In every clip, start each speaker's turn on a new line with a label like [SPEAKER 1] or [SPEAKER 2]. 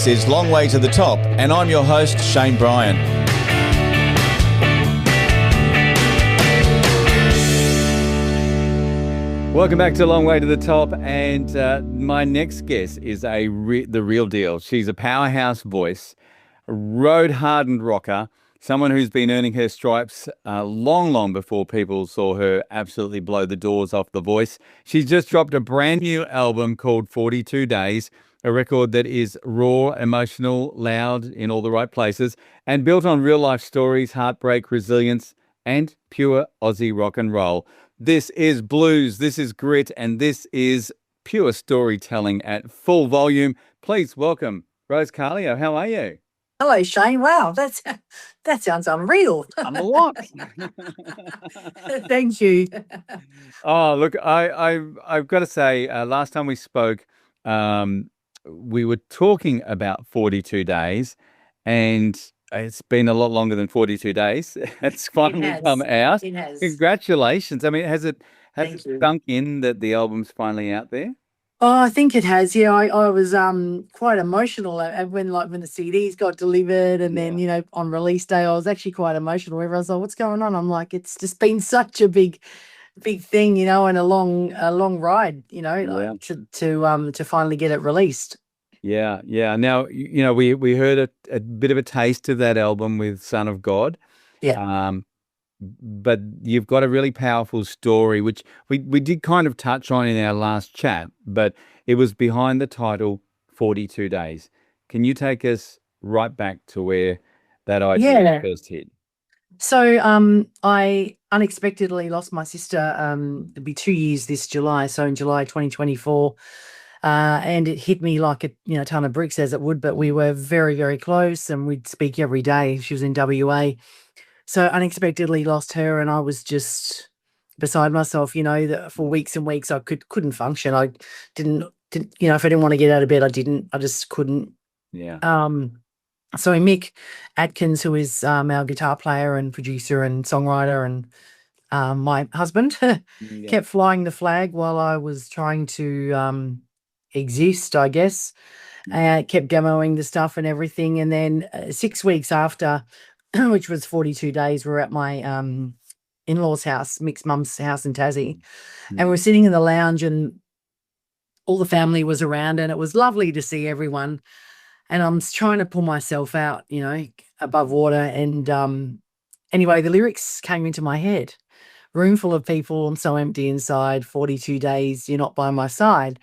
[SPEAKER 1] This is Long Way to the Top, and I'm your host, Shayne Brian.
[SPEAKER 2] Welcome back to Long Way to the Top, and my next guest is the real deal. She's a powerhouse voice, a road-hardened rocker, someone who's been earning her stripes long before people saw her absolutely blow the doors off The Voice. She's just dropped a brand new album called 42 Days, a record that is raw, emotional, loud in all the right places, and built on real-life stories, heartbreak, resilience, and pure Aussie rock and roll. This is blues, this is grit, and this is pure storytelling at full volume. Please welcome Rose Carleo. How are you?
[SPEAKER 3] Hello, Shayne. Wow, that sounds unreal.
[SPEAKER 2] I'm a lot.
[SPEAKER 3] Thank you.
[SPEAKER 2] Oh, look, I've got to say, last time we spoke, we were talking about 42 days, and it's been a lot longer than 42 days. It's finally come out.
[SPEAKER 3] It has.
[SPEAKER 2] Congratulations. I mean, has it
[SPEAKER 3] Thank you.
[SPEAKER 2] sunk in that the album's finally out there?
[SPEAKER 3] Oh, I think it has. Yeah, I was quite emotional when the CDs got delivered, and then on release day I was actually quite emotional. Everyone's like, "What's going on?" I'm like, "It's just been such a big thing, and a long ride, to finally get it released."
[SPEAKER 2] Yeah. Now, we heard a bit of a taste of that album with Son of God.
[SPEAKER 3] Yeah.
[SPEAKER 2] But you've got a really powerful story, which we did kind of touch on in our last chat, but it was behind the title 42 Days. Can you take us right back to where that idea first hit?
[SPEAKER 3] So I unexpectedly lost my sister. It'll be 2 years this July, so in July 2024. And it hit me like a ton of bricks, as it would, but we were very, very close, and we'd speak every day. She was in WA. So unexpectedly lost her, and I was just beside myself, that for weeks and weeks I couldn't function. I didn't, if I didn't want to get out of bed, I just couldn't.
[SPEAKER 2] Yeah.
[SPEAKER 3] So Mick Adkins, who is our guitar player and producer and songwriter, and my husband, kept flying the flag while I was trying to exist, I guess. Kept demoing the stuff and everything, and then 6 weeks after, which was 42 days, we're at my in-laws' house, Mick's mum's house in Tassie, and we're sitting in the lounge, and all the family was around, and it was lovely to see everyone. And I'm trying to pull myself out, above water. And anyway, the lyrics came into my head. Room full of people, I'm so empty inside, 42 days, you're not by my side.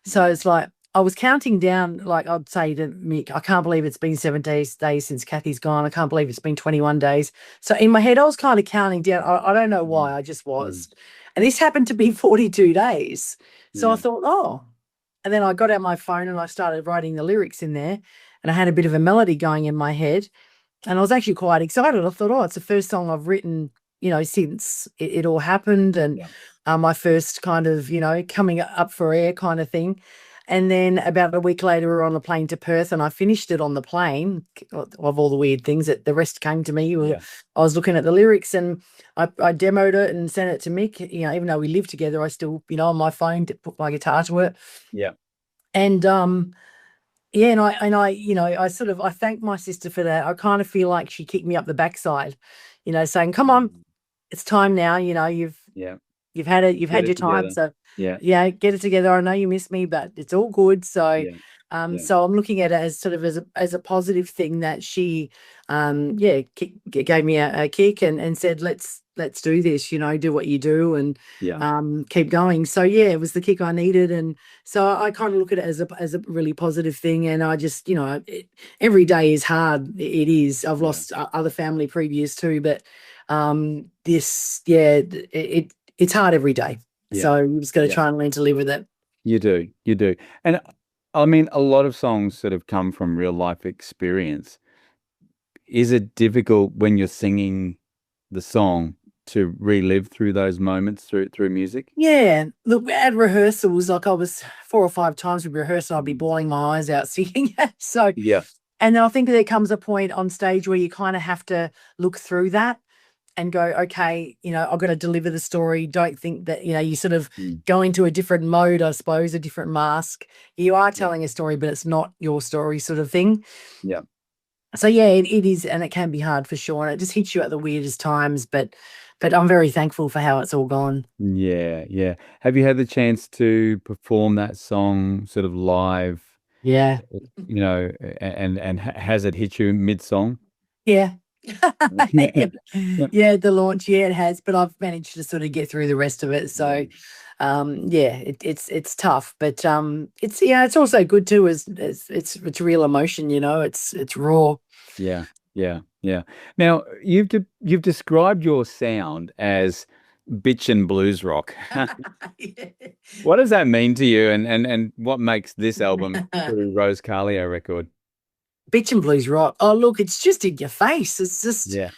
[SPEAKER 3] So it's like, I was counting down, like I'd say to Mick, I can't believe it's been 7 days since Kathy's gone. I can't believe it's been 21 days. So in my head, I was kind of counting down. I don't know why, I just was. And this happened to be 42 days. So I thought, oh. And then I got out my phone and I started writing the lyrics in there. And I had a bit of a melody going in my head. And I was actually quite excited. I thought, oh, it's the first song I've written, since it all happened. And my first kind of, coming up for air kind of thing. And then about a week later, we were on a plane to Perth, and I finished it on the plane. Of all the weird things, that the rest came to me. I was looking at the lyrics, and I demoed it and sent it to Mick. Even though we live together, I still, on my phone to put my guitar to it.
[SPEAKER 2] Yeah.
[SPEAKER 3] And and I thank my sister for that. I kind of feel like she kicked me up the backside, saying, "Come on, it's time now. You've had it. You've had your time. So get it together. I know you miss me, but it's all good." So, so I'm looking at it as sort of as a positive thing that she, gave me a kick and said, let's do this. Do what you do and keep going. So it was the kick I needed, and so I kind of look at it as a really positive thing. And I just, every day is hard. It is. I've lost other family previous too, but it's hard every day. So I'm just going to try and learn to live with it.
[SPEAKER 2] You do. And I mean, a lot of songs sort of come from real life experience. Is it difficult when you're singing the song to relive through those moments through music?
[SPEAKER 3] Yeah. Look, at rehearsals, like I was 4 or 5 times with rehearsal, I'd be bawling my eyes out singing. So, and I think there comes a point on stage where you kind of have to look through that and go, okay, I've got to deliver the story. Don't think that, you sort of go into a different mode, I suppose, a different mask. You are telling a story, but it's not your story sort of thing.
[SPEAKER 2] Yeah.
[SPEAKER 3] So yeah, it is, and it can be hard for sure. And it just hits you at the weirdest times, but I'm very thankful for how it's all gone.
[SPEAKER 2] Yeah, yeah. Have you had the chance to perform that song sort of live,
[SPEAKER 3] Yeah.
[SPEAKER 2] and has it hit you mid-song?
[SPEAKER 3] Yeah.
[SPEAKER 2] Yeah.
[SPEAKER 3] Yeah, the launch, yeah, it has, but I've managed to sort of get through the rest of it. So yeah, it's tough, but it's also good too, as it's real emotion, it's raw.
[SPEAKER 2] Yeah, yeah, yeah. Now, you've described your sound as bitch and blues rock. What does that mean to you, and what makes this album the Rose Carleo record?
[SPEAKER 3] Bitch and blues rock. Oh, look, it's just in your face. It's just,
[SPEAKER 2] Yeah.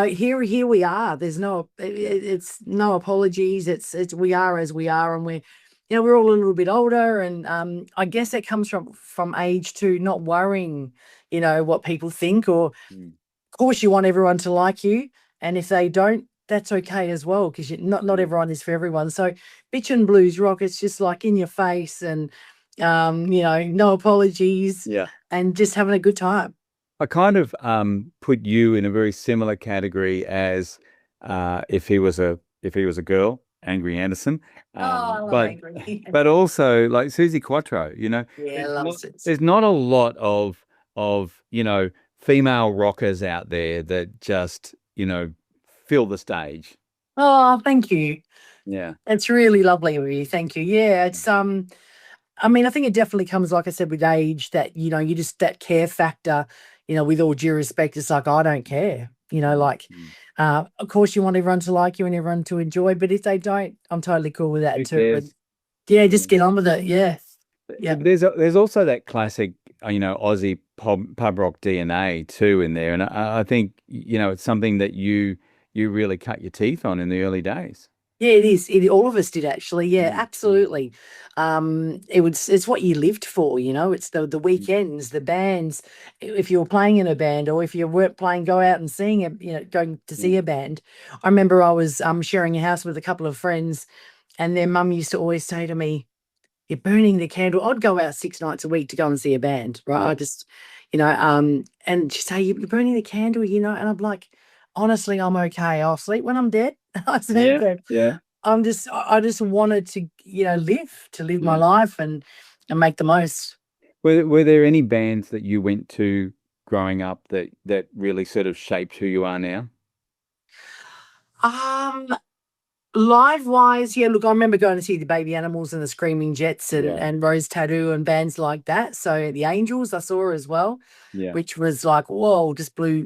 [SPEAKER 3] here we are. There's it's no apologies. It's we are as we are, and we're all a little bit older, and I guess it comes from age to not worrying, what people think, or of course you want everyone to like you, and if they don't, that's okay as well, because not everyone is for everyone. So bitch and blues rock, it's just like in your face, and no apologies, and just having a good time.
[SPEAKER 2] I kind of put you in a very similar category as if he was a girl, Angry Anderson.
[SPEAKER 3] I love Angry.
[SPEAKER 2] But also like Susie Quattro,
[SPEAKER 3] Yeah, I love
[SPEAKER 2] there's not a lot of female rockers out there that just, fill the stage.
[SPEAKER 3] Oh, thank you.
[SPEAKER 2] Yeah.
[SPEAKER 3] It's really lovely of you. Thank you. Yeah, it's I mean, I think it definitely comes, like I said, with age, that, you just, that care factor, with all due respect, it's like, I don't care, of course you want everyone to like you and everyone to enjoy, but if they don't, I'm totally cool with that
[SPEAKER 2] Who
[SPEAKER 3] too.
[SPEAKER 2] cares?
[SPEAKER 3] But yeah, just get on with it. Yeah. Yeah.
[SPEAKER 2] There's also that classic, Aussie pub rock DNA too in there. And I think, it's something that you really cut your teeth on in the early days.
[SPEAKER 3] Yeah, it is. All of us did, actually. Yeah, absolutely. It's what you lived for, it's the weekends, the bands. If you were playing in a band, or if you weren't playing, go out and seeing going to see a band. I remember I was sharing a house with a couple of friends, and their mum used to always say to me, "You're burning the candle." I'd go out 6 nights a week to go and see a band, right? I just, and she'd say, "You're burning the candle," and I'm like, honestly, I'm okay. I'll sleep when I'm dead. I said,
[SPEAKER 2] Yeah.
[SPEAKER 3] I just wanted to, live my life and make the most.
[SPEAKER 2] Were there any bands that you went to growing up that really sort of shaped who you are now?
[SPEAKER 3] Live wise, yeah. Look, I remember going to see the Baby Animals and the Screaming Jets and Rose Tattoo and bands like that. So the Angels I saw as well, which was like, whoa, just blew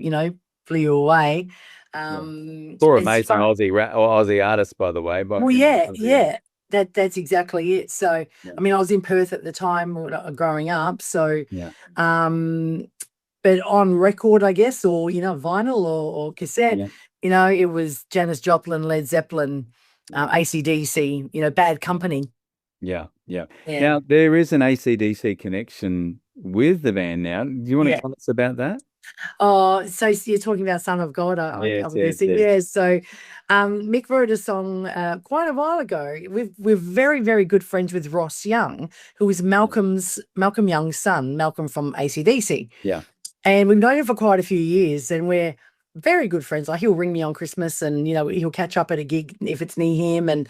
[SPEAKER 3] you away.
[SPEAKER 2] Four amazing Aussie artists, by the way. But
[SPEAKER 3] well, yeah. That's exactly it. So, I mean, I was in Perth at the time growing up. So, but on record, I guess, or vinyl or cassette, it was Janis Joplin, Led Zeppelin, AC/DC, Bad Company.
[SPEAKER 2] Yeah. Now there is an AC/DC connection with the band now. Do you want to tell us about that?
[SPEAKER 3] Oh, so you're talking about Son of God,
[SPEAKER 2] Yes.
[SPEAKER 3] Yeah. So, Mick wrote a song quite a while ago. We're very, very good friends with Ross Young, who is Malcolm Young's son, Malcolm from AC/DC.
[SPEAKER 2] Yeah.
[SPEAKER 3] And we've known him for quite a few years, and we're very good friends. Like, he'll ring me on Christmas, and he'll catch up at a gig if it's near him and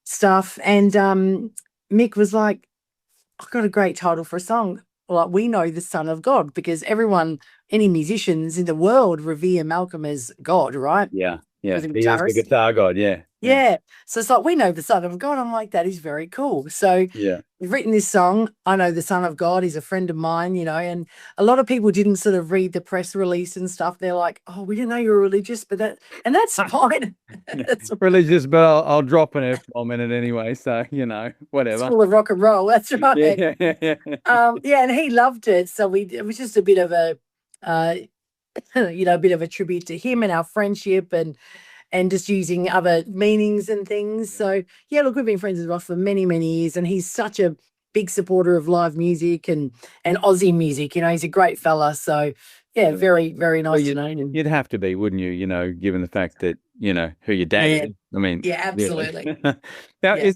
[SPEAKER 3] stuff. And Mick was like, "I've got a great title for a song. Like, we know the Son of God," because any musicians in the world revere Malcolm as God, right?
[SPEAKER 2] Yeah. He is the guitar god.
[SPEAKER 3] Yeah. So it's like, we know the Son of God. I'm like, that is very cool. So we've written this song. I know the Son of God. He's a friend of mine, and a lot of people didn't sort of read the press release and stuff. They're like, "Oh, we didn't know you were religious," but that's fine.
[SPEAKER 2] That's religious, but I'll drop an F-bomb in it anyway. So, whatever.
[SPEAKER 3] It's full of rock and roll. That's right.
[SPEAKER 2] Yeah.
[SPEAKER 3] And he loved it. So it was just a bit of a, a bit of a tribute to him and our friendship, and just using other meanings and things. So yeah, look, we've been friends with Ross for many, many years, and he's such a big supporter of live music and Aussie music. He's a great fella. So Yeah, very, very
[SPEAKER 2] Well,
[SPEAKER 3] nice to know him.
[SPEAKER 2] you'd have to be, wouldn't you? You know, given the fact that you know who your dad
[SPEAKER 3] Yeah,
[SPEAKER 2] is. I mean,
[SPEAKER 3] yeah, absolutely.
[SPEAKER 2] Now,
[SPEAKER 3] Yeah.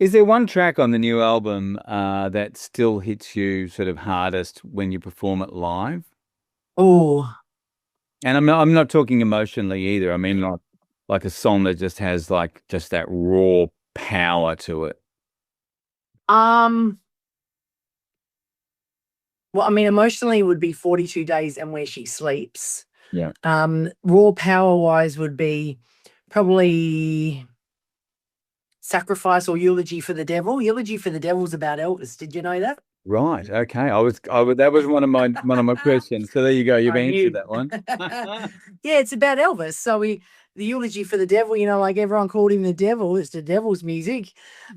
[SPEAKER 2] is there one track on the new album that still hits you sort of hardest when you perform it live?
[SPEAKER 3] Oh,
[SPEAKER 2] And I'm not talking emotionally either. I mean, like a song that just has like just that raw power to it.
[SPEAKER 3] um, well, I mean, emotionally it would be 42 Days and Where She Sleeps.
[SPEAKER 2] Yeah.
[SPEAKER 3] Raw power wise would be probably Sacrifice or Eulogy for the Devil. Eulogy for the Devil's about Elvis. Did you know that?
[SPEAKER 2] Right. Okay. That was one of my questions. So there you go. You've
[SPEAKER 3] I
[SPEAKER 2] answered
[SPEAKER 3] knew.
[SPEAKER 2] that one.
[SPEAKER 3] Yeah, it's about Elvis. So the eulogy for the devil, like everyone called him the devil. It's the devil's music.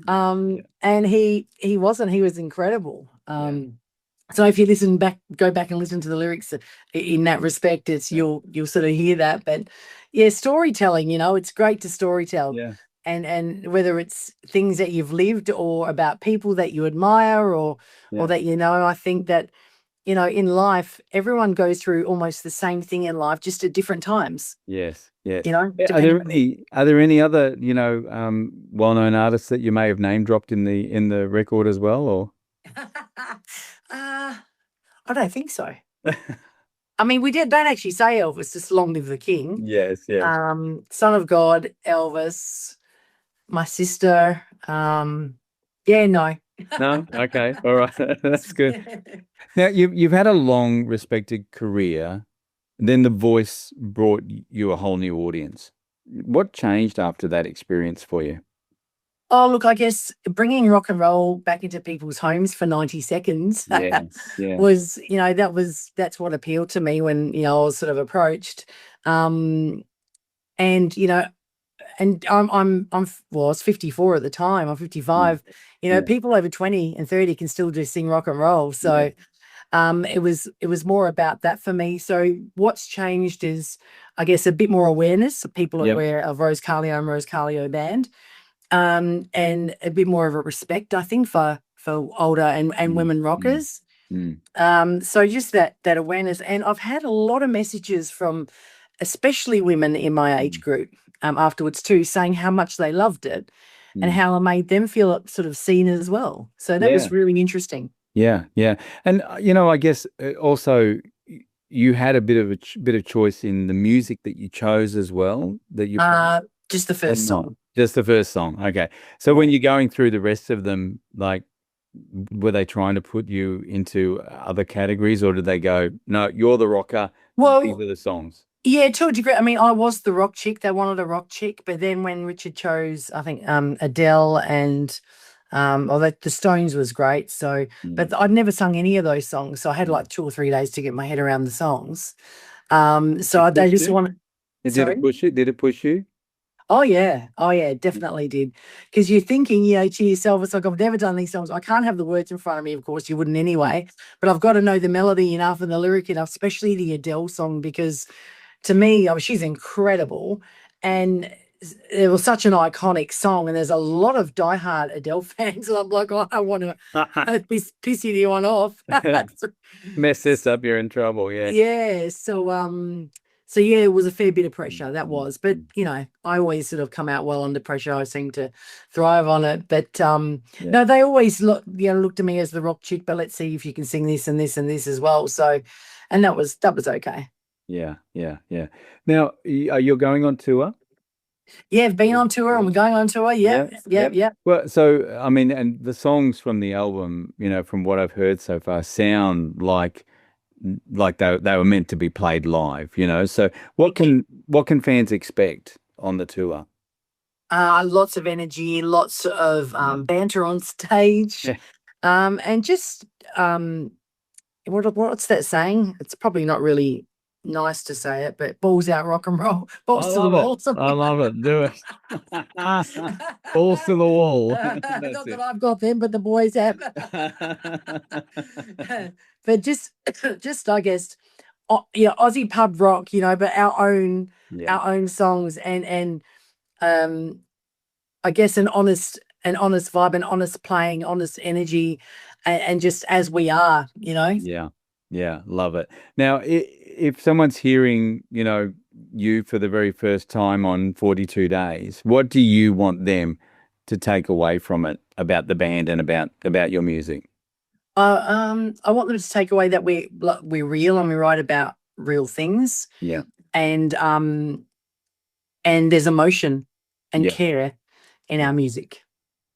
[SPEAKER 3] And he wasn't. He was incredible. So if you go back and listen to the lyrics in that respect, you'll sort of hear that. But yeah, storytelling, it's great to storytell.
[SPEAKER 2] Yeah.
[SPEAKER 3] And whether it's things that you've lived or about people that you admire or that I think that in life, everyone goes through almost the same thing in life, just at different times.
[SPEAKER 2] Yes. Yes.
[SPEAKER 3] Yeah,
[SPEAKER 2] Are there any other, well-known artists that you may have name dropped in the record as well, or?
[SPEAKER 3] I don't think so. I mean, we don't actually say Elvis, just Long Live the King.
[SPEAKER 2] Yes, yes.
[SPEAKER 3] Son of God, Elvis, my sister. Yeah, no.
[SPEAKER 2] No? Okay. All right. That's good. Now, you've had a long respected career, then The Voice brought you a whole new audience. What changed after that experience for you?
[SPEAKER 3] Oh, look, I guess bringing rock and roll back into people's homes for 90 seconds
[SPEAKER 2] Yeah.
[SPEAKER 3] was, that's what appealed to me when, I was sort of approached. And, and I was 54 at the time. I'm 55. People over 20 and 30 can still just sing rock and roll. So it was more about that for me. So what's changed is, I guess, a bit more awareness of people aware of Rose Carleo and Rose Carleo Band. And a bit more of a respect, I think, for older and women rockers. So just that awareness. And I've had a lot of messages from especially women in my age group afterwards too, saying how much they loved it and how it made them feel sort of seen as well. So that was really interesting.
[SPEAKER 2] Yeah, yeah. And I guess also you had a bit of choice in the music that you chose as well, that you
[SPEAKER 3] just the first song.
[SPEAKER 2] Just the first song. Okay. So when you're going through the rest of them, like, were they trying to put you into other categories, or did they go, no, you're the rocker, these are the songs?
[SPEAKER 3] Yeah, to a degree. I mean, I was the rock chick. They wanted a rock chick. But then when Richard chose, I think, Adele and the Stones was great. So, but I'd never sung any of those songs. So I had like 2 or 3 days to get my head around the songs. So they just wanted.
[SPEAKER 2] Did it push you? Did it push you?
[SPEAKER 3] Oh yeah, definitely did. Because you're thinking, to yourself, it's like, I've never done these songs. I can't have the words in front of me, of course, you wouldn't anyway. But I've got to know the melody enough and the lyric enough, especially the Adele song, because to me, she's incredible. And it was such an iconic song. And there's a lot of diehard Adele fans. And I'm like, I want to piss you one off.
[SPEAKER 2] Mess this up, you're in trouble. Yeah.
[SPEAKER 3] Yeah. So yeah, it was a fair bit of pressure, that was. But, I always sort of come out well under pressure. I seem to thrive on it. But no, they always looked at me as the rock chick, but let's see if you can sing this and this and this as well. So, and that was okay.
[SPEAKER 2] Yeah. Now, you're going on tour?
[SPEAKER 3] Yeah, I've been on tour and we're going on tour. Yeah.
[SPEAKER 2] Well, so, I mean, and the songs from the album, from what I've heard so far, sound like they were meant to be played live, So what can fans expect on the tour?
[SPEAKER 3] Lots of energy, lots of banter on stage, and just what's that saying? It's probably not really nice to say it, but balls out rock and roll, balls to the wall.
[SPEAKER 2] I love it. Do it. Balls to the wall.
[SPEAKER 3] Not that I've got them, but the boys have. But just I guess, Aussie pub rock, but our own songs and I guess an honest vibe, an honest playing, honest energy, and just as we are,
[SPEAKER 2] Yeah. Yeah, love it. Now, if someone's hearing, you for the very first time on 42 Days, what do you want them to take away from it about the band and about your music?
[SPEAKER 3] I want them to take away that we're real and we write about real things,
[SPEAKER 2] Yeah.
[SPEAKER 3] and there's emotion and
[SPEAKER 2] Yeah.
[SPEAKER 3] care in our music.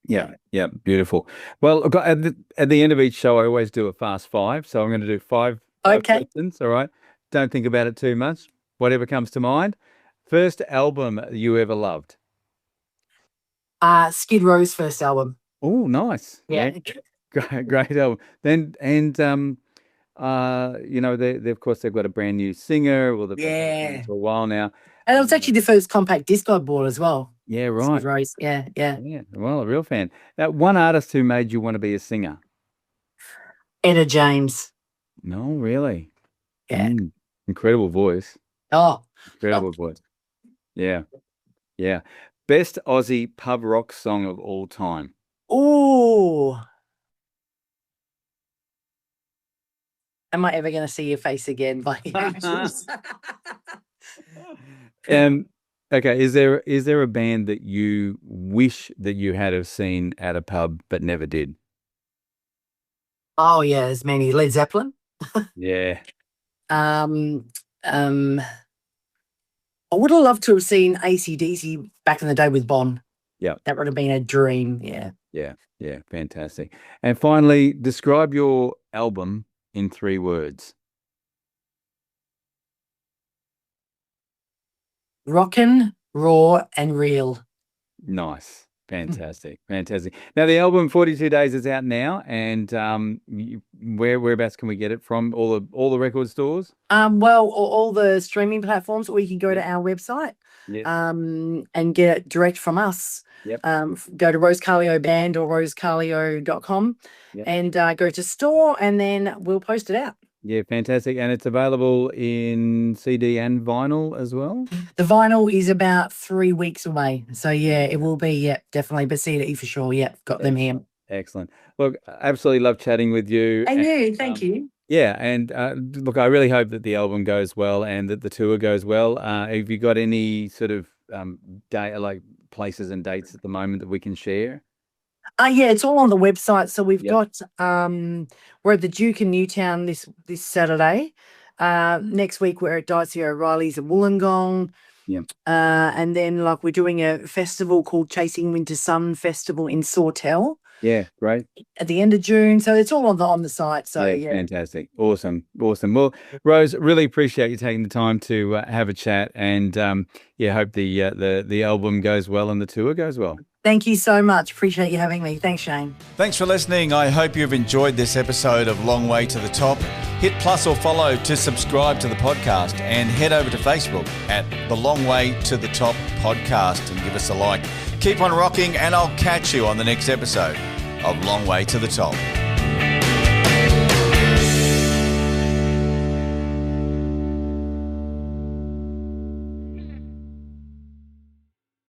[SPEAKER 2] Yeah, yeah, beautiful. Well, look, at the end of each show, I always do a fast five. So I'm going to do five
[SPEAKER 3] Okay.
[SPEAKER 2] questions. All right. Don't think about it too much. Whatever comes to mind. First album you ever loved?
[SPEAKER 3] Skid Row's first album.
[SPEAKER 2] Oh, nice.
[SPEAKER 3] Yeah.
[SPEAKER 2] Great album. Then they of course they've got a brand new singer. Well, they've been for a while now.
[SPEAKER 3] And it was actually the first compact disc I bought as well.
[SPEAKER 2] Yeah, right.
[SPEAKER 3] Skid Row's. Yeah.
[SPEAKER 2] Yeah. Well, a real fan. Now, one artist who made you want to be a singer?
[SPEAKER 3] Etta James.
[SPEAKER 2] No, really.
[SPEAKER 3] Yeah.
[SPEAKER 2] Incredible voice.
[SPEAKER 3] Oh.
[SPEAKER 2] Incredible voice. Yeah. Yeah. Best Aussie pub rock song of all time?
[SPEAKER 3] Oh. Am I ever going to see your face again by Angels?
[SPEAKER 2] Okay. Is there a band that you wish that you had have seen at a pub but never did?
[SPEAKER 3] Oh yeah, there's many. Led Zeppelin.
[SPEAKER 2] Yeah.
[SPEAKER 3] I would have loved to have seen AC/DC back in the day with Bon.
[SPEAKER 2] Yeah.
[SPEAKER 3] That would have been a dream. Yeah.
[SPEAKER 2] Yeah. Yeah. Fantastic. And finally, describe your album in 3 words.
[SPEAKER 3] Rockin', raw, and real.
[SPEAKER 2] Nice. Fantastic. Fantastic. Now, the album 42 Days is out now, and whereabouts can we get it from? All the record stores?
[SPEAKER 3] Well, all the streaming platforms, or you can go to our website,
[SPEAKER 2] Yes.
[SPEAKER 3] and get it direct from us.
[SPEAKER 2] Yep.
[SPEAKER 3] Go to Rose Carleo Band or rosecarleo.com,
[SPEAKER 2] Yep.
[SPEAKER 3] and go to store, and then we'll post it out.
[SPEAKER 2] Yeah, fantastic. And it's available in CD and vinyl as well?
[SPEAKER 3] The vinyl is about 3 weeks away. So, yeah, it will be, yeah, definitely. But CD for sure, yeah, got them here.
[SPEAKER 2] Excellent. Look, absolutely love chatting with you.
[SPEAKER 3] And you, thank you.
[SPEAKER 2] Yeah, and look, I really hope that the album goes well and that the tour goes well. Have you got any sort of places and dates at the moment that we can share?
[SPEAKER 3] Yeah, it's all on the website. So we've got we're at the Duke in Newtown this Saturday. Next week we're at Dicey O'Reilly's at Wollongong.
[SPEAKER 2] Yeah.
[SPEAKER 3] And then we're doing a festival called Chasing Winter Sun Festival in Sawtell.
[SPEAKER 2] Yeah, great.
[SPEAKER 3] At the end of June. So it's all on the site. So yeah.
[SPEAKER 2] Fantastic. Awesome. Well, Rose, really appreciate you taking the time to have a chat, and hope the album goes well and the tour goes well.
[SPEAKER 3] Thank you so much. Appreciate you having me. Thanks, Shayne.
[SPEAKER 1] Thanks for listening. I hope you've enjoyed this episode of Long Way to the Top. Hit plus or follow to subscribe to the podcast, and head over to Facebook at the Long Way to the Top podcast and give us a like. Keep on rocking, and I'll catch you on the next episode of Long Way to the Top.